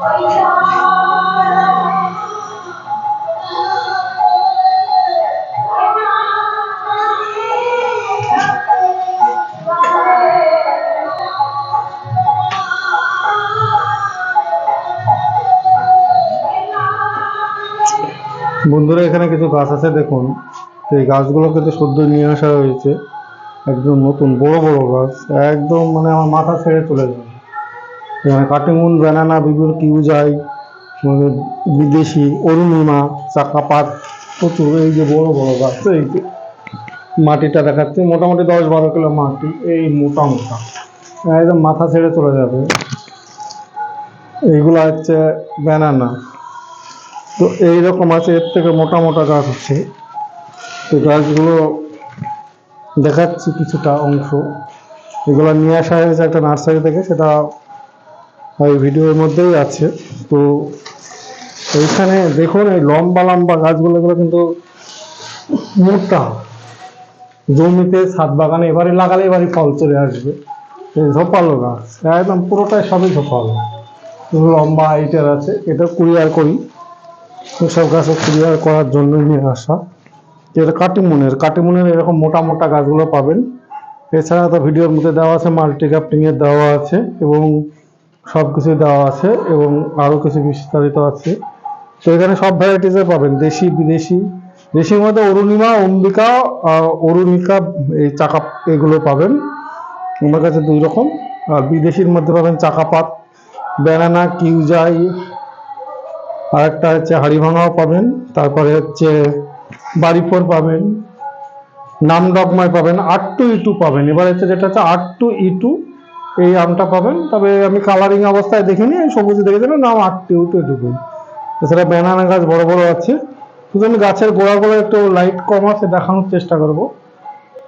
বন্ধুরা, এখানে কিছু গাছ আছে দেখুন। এই গাছগুলো কিন্তু সদ্য নিয়ে আসা হয়েছে, একদম নতুন বড় বড় গাছ, একদম মানে আমার মাথা ছেড়ে চলে যাবে। এখানে কাটিমুন, ব্যানানা, বিগুর, কিউজাই, মানে বিদেশি, অরুণিমা, চাকাপাত, প্রচুর। এই যে বড় বড় গাছ, এই যে মাটিটা দেখাচ্ছে মোটামুটি 10-12 কিলো মাটি, এই মোটা মোটা, একদম মাথা ছেড়ে চলে যাবে। এইগুলো হচ্ছে ব্যানানা। তো এইরকম আছে, এর থেকে মোটা মোটা গাছ আছে। তো গাছগুলো দেখাচ্ছি কিছুটা অংশ। এগুলো নিয়ে আসা হয়েছে একটা নার্সারি থেকে, সেটা ওই ভিডিওর মধ্যেই আছে। তো এইখানে দেখুন, এই লম্বা লম্বা গাছগুলো, এগুলো কিন্তু মোটা। জমিতে ছাদ বাগানে এবারে লাগালে এবারে ফল চলে আসবে। এই ঝোপালো গাছ, একদম পুরোটাই সবই ঝোপালো, লম্বা হাইটের আছে। এটা কুরিয়ার করি, সব গাছে কুরিয়ার করার জন্য নিয়ে আসা। এটা কাটিমুনের এরকম মোটা মোটা গাছগুলো পাবেন। এছাড়া তো ভিডিওর মধ্যে দেওয়া আছে, মাল্টিক্রাফটিং এর দেওয়া আছে এবং সব কিছুই দেওয়া আছে এবং আরও কিছু বিস্তারিত আছে। তো এখানে সব ভ্যারাইটিসের পাবেন, দেশি বিদেশি। দেশির মধ্যে অরুণিমা, অম্বিকা, অরুণিকা, এই চাকা, এগুলো পাবেন আমার কাছে 2 রকম। আর বিদেশির মধ্যে পাবেন চাকাপাত, ব্যানানা, কিউজাই, আর একটা হচ্ছে হাড়িভাঙাও পাবেন। তারপরে হচ্ছে বাড়িফোর পাবেন, নামডকমাই পাবেন, R2E2 পাবেন। এবার হচ্ছে যেটা হচ্ছে R2E2, এই আমটা পাবেন। তবে আমি কালারিং অবস্থায় দেখিনি, সবুজ দেখে দেবেন, নাম R2E2 এটুকু। এছাড়া ব্যানানা গাছ বড় বড় আছে। শুধু আমি গাছের গোড়াগুলো একটু লাইট কম আছে দেখানোর চেষ্টা করব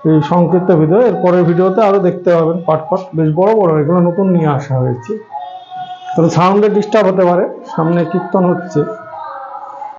এই সংক্ষিপ্ত ভিডিও। এরপরের ভিডিওতে আরো দেখতে পাবেন পাট পাট, বেশ বড় বড়। এগুলো নতুন নিয়ে আসা হয়েছে, কারণ সাউন্ডে ডিস্টার্ব হতে পারে, সামনে কীর্তন হচ্ছে।